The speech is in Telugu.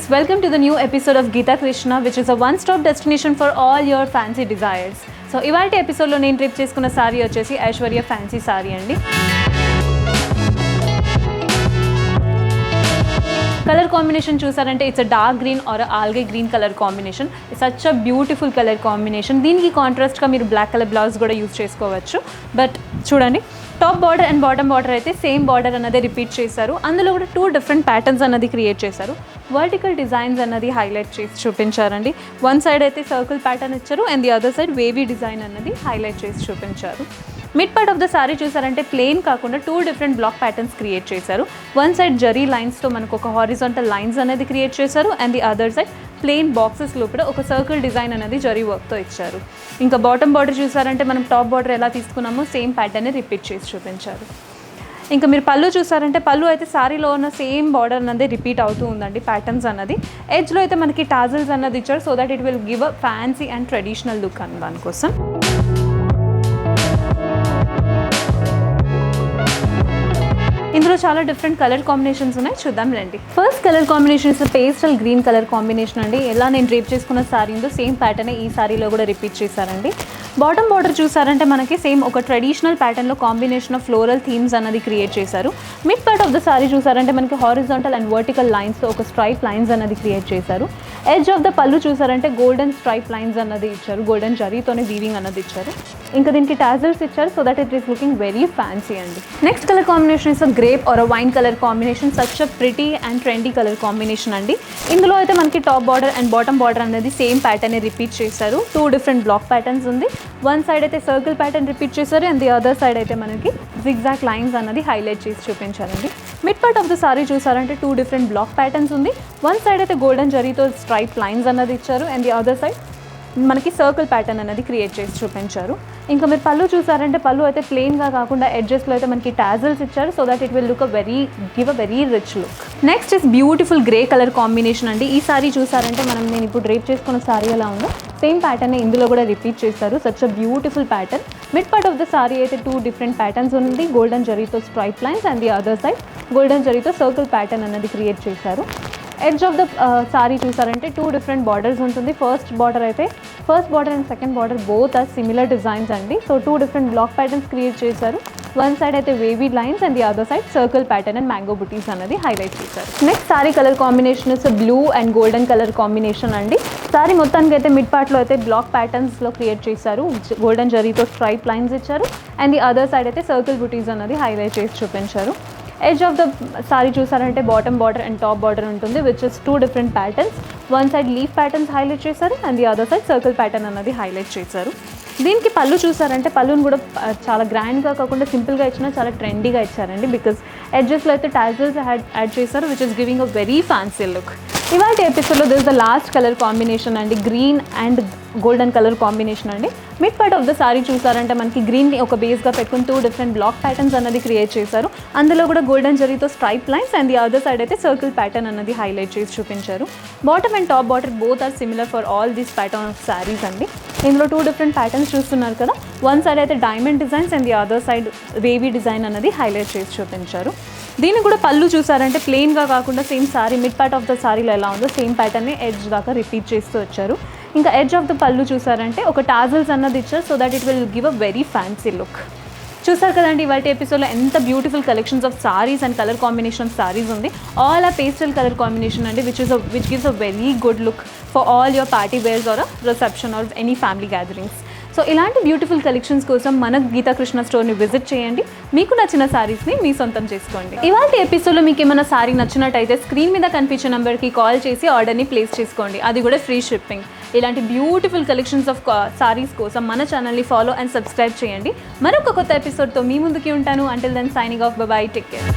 guys, welcome to the new episode of Geeta Krishna, which is a one-stop destination for all your fancy desires. So, ఇవాల్టి ఎపిసోడ్లో నేను ట్రిప్ చేసుకున్న సారీ వచ్చేసి ఐశ్వర్య ఫ్యాన్సీ సారీ అండి. కలర్ కాంబినేషన్ చూసారంటే it's a dark green are algae green colour combination. Such a beautiful colour combination. దీనికి కాంట్రాస్ట్గా మీరు బ్లాక్ కలర్ బ్లౌజ్ కూడా యూజ్ చేసుకోవచ్చు. బట్ చూడండి, top border and bottom border అయితే సేమ్ బార్డర్ అన్నది రిపీట్ చేశారు. అందులో కూడా 2 డిఫరెంట్ ప్యాటర్న్స్ అన్నది క్రియేట్ చేశారు. వర్టికల్ డిజైన్స్ అన్నది హైలైట్ చేసి చూపించారండి. వన్ సైడ్ అయితే సర్కిల్ ప్యాటర్న్ ఇచ్చారు and the other side wavy design అన్నది హైలైట్ చేసి చూపించారు. Mid part of the sari చూసారంటే ప్లెయిన్ కాకుండా 2 డిఫరెంట్ బ్లాక్ ప్యాటర్న్స్ క్రియేట్ చేశారు. వన్ సైడ్ జరీ లైన్స్తో మనకు ఒక హారిజాంటల్ లైన్స్ అనేది క్రియేట్ చేశారు and the other side plain boxes లోపల ఒక సర్కిల్ డిజైన్ అనేది జరీ వర్క్తో ఇచ్చారు. ఇంకా బాటమ్ బార్డర్ చూసారంటే మనం టాప్ బార్డర్ ఎలా తీసుకున్నామో సేమ్ ప్యాటర్న్ని రిపీట్ చేసి చూపించారు. ఇంకా మీరు పళ్ళు చూసారంటే పళ్ళు అయితే సారీలో ఉన్న సేమ్ బార్డర్ అన్నది రిపీట్ అవుతూ ఉందండి. ప్యాటర్న్స్ అన్నది ఎడ్జ్లో అయితే మనకి టాజిల్స్ అన్నది ఇచ్చారు so that it will give a fancy and traditional look అని దానికోసం. ఇందులో చాలా డిఫరెంట్ కలర్ కాంబినేషన్స్ ఉన్నాయి, చూద్దాం రండి. First colour combination is pastel green colour combination అండి. ఎలా నేను డ్రేప్ చేసుకున్న సారీ ఉందో సేమ్ ప్యాటర్న్ ఈ సారీలో కూడా రిపీట్ చేశారండి. బాటమ్ బార్డర్ చూసారంటే మనకి సేమ్ ఒక ట్రెడిషనల్ ప్యాటర్న్లో కాంబినేషన్ ఆఫ్ ఫ్లోరల్ థీమ్స్ అన్నది క్రియేట్ చేశారు. Mid part of the sari చూసారంటే మనకి హారిజాంటల్ అండ్ వర్టికల్ లైన్స్తో ఒక స్ట్రైప్ లైన్స్ అన్నది క్రియేట్ చేశారు. ఎడ్జ్ ఆఫ్ ద పళ్ళు చూసారంటే గోల్డెన్ స్ట్రైప్ లైన్స్ అన్నది ఇచ్చారు. గోల్డెన్ జరీతోనే వీవింగ్ అన్నది ఇచ్చారు. ఇంకా దీనికి టాజిల్స్ ఇచ్చారు so that it is looking very fancy అండి. Next colour combination is grape or wine colour combination. Such a pretty and trendy colour combination అండి. ఇందులో అయితే మనకి top border and bottom border అనేది సేమ్ ప్యాటర్న్ రిపీట్ చేశారు. 2 డిఫరెంట్ బ్లాక్ ప్యాటర్న్స్ ఉంది. వన్ సైడ్ అయితే సర్కిల్ ప్యాటర్న్ రిపీట్ చేశారు అండ్ ది అదర్ సైడ్ అయితే మనకి జిగ్జాగ్ లైన్స్ అన్నది హైలైట్ చేసి చూపించారండి. Mid part of the sari చూసారంటే 2 డిఫరెంట్ బ్లాక్ ప్యాటర్న్స్ ఉంది. వన్ సైడ్ అయితే గోల్డెన్ జరీతో స్ట్రైప్ లైన్స్ అన్నది ఇచ్చారు అండ్ ది అదర్ సైడ్ మనకి సర్కిల్ ప్యాటర్న్ అనేది క్రియేట్ చేసి చూపించారు. ఇంకా మీరు పళ్ళు చూసారంటే పళ్ళు అయితే ప్లెయిన్గా కాకుండా ఎడ్జెస్లో అయితే మనకి టాజిల్స్ ఇచ్చారు so that it will look give a very rich look. Next is beautiful grey colour combination అండి. ఈ సారీ చూసారంటే నేను ఇప్పుడు డ్రేప్ చేసుకున్న సారీ ఎలా ఉందో సేమ్ ప్యాటర్న్ ఇందులో కూడా రిపీట్ చేశారు. Such a beautiful pattern. Mid part of the sari అయితే 2 డిఫరెంట్ ప్యాటర్న్స్ ఉంది. గోల్డెన్ జరీతో stripe lines and the other side golden జరీతో సర్కిల్ ప్యాటర్న్ అనేది క్రియేట్ చేశారు. ఎడ్జ్ ఆఫ్ ద సారీ చూసారంటే 2 డిఫరెంట్ బార్డర్స్ ఉంటుంది. First border and second border both are similar designs అండి. So 2 different block patterns create చేశారు. వన్ సైడ్ అయితే wavy lines and the other side circle pattern and mango butis అనేది హైలైట్ చేశారు. Next sari colour combination is blue and golden colour combination అండి. సారీ మొత్తానికి అయితే మిడ్ పార్ట్లో అయితే బ్లాక్ ప్యాటర్న్స్లో క్రియేట్ చేశారు. గోల్డెన్ జరీతో స్ట్రైప్ లైన్స్ ఇచ్చారు అండ్ ది అదర్ సైడ్ అయితే సర్కిల్ బుటీస్ అనేది హైలైట్ చేసి చూపించారు. ఎడ్జ్ ఆఫ్ ద సారీ చూసారంటే bottom border and top border ఉంటుంది which is 2 different patterns. One side leaf patterns highlight చేశారు and the other side circle pattern అనేది హైలైట్ చేశారు. దీనికి పళ్ళు చూసారంటే పళ్ళును కూడా చాలా గ్రాండ్గా కాకుండా సింపుల్గా ఇచ్చినా చాలా ట్రెండీగా ఇచ్చారండి. బికాస్ ఎడ్జెస్లో అయితే టాజిల్స్ యాడ్ చేశారు which is giving a very fancy look. ఇవాళ ఎపిసోడ్లో this the last colour combination అండి, green and golden colour combination అండి. Mid part of the sari చూసారంటే మనకి గ్రీన్ని ఒక బేస్గా పెట్టుకుని 2 డిఫరెంట్ బ్లాక్ ప్యాటర్న్స్ అన్నది క్రియేట్ చేశారు. అందులో కూడా గోల్డెన్ జరీతో stripe lines and the other side అయితే సర్కిల్ ప్యాటర్న్ అన్నది హైలైట్ చేసి చూపించారు. Bottom and top border both are similar for all these pattern of saris అండి. ఇందులో 2 డిఫరెంట్ ప్యాటర్న్స్ చూస్తున్నారు కదా. వన్ సైడ్ అయితే diamond designs and the other side wavy design అన్నది హైలైట్ చేసి చూపించారు. దీన్ని కూడా పళ్ళు చూసారంటే ప్లెయిన్గా కాకుండా same sari mid part of the సారీలో ఎలా ఉందో సేమ్ ప్యాటర్న్ని ఎడ్జ్ దాకా రిపీట్ చేస్తూ వచ్చారు. ఇంకా ఎడ్జ్ ఆఫ్ ద పళ్ళు చూసారంటే ఒక టాజిల్స్ అన్నది ఇచ్చారు so that it will give a very fancy look. చూసారు కదండి ఇవాళ ఎపిసోడ్లో ఎంత beautiful collections of saris and colour combination of saris ఉంది. ఆల్ ఆ పేస్టల్ కలర్ కాంబినేషన్ అండి which gives a very good look for all your party wears or reception or any family gatherings. So ఇలాంటి బ్యూటిఫుల్ కలెక్షన్స్ కోసం మన గీతా కృష్ణ స్టోర్ని విజిట్ చేయండి. మీకు నచ్చిన సారీస్ని మీ సొంతం చేసుకోండి. ఇవాళ ఎపిసోడ్లో మీకు ఏమైనా సారీ నచ్చినట్టయితే స్క్రీన్ మీద కనిపించే నెంబర్కి కాల్ చేసి ఆర్డర్ని ప్లేస్ చేసుకోండి. అది కూడా ఫ్రీ షిప్పింగ్. ఇలాంటి బ్యూటిఫుల్ కలెక్షన్స్ ఆఫ్ సారీస్ కోసం మన ఛానల్ని ఫాలో అండ్ సబ్స్క్రైబ్ చేయండి. మరొక కొత్త ఎపిసోడ్తో మీ ముందుకి ఉంటాను. Until then signing off, bye bye, take care.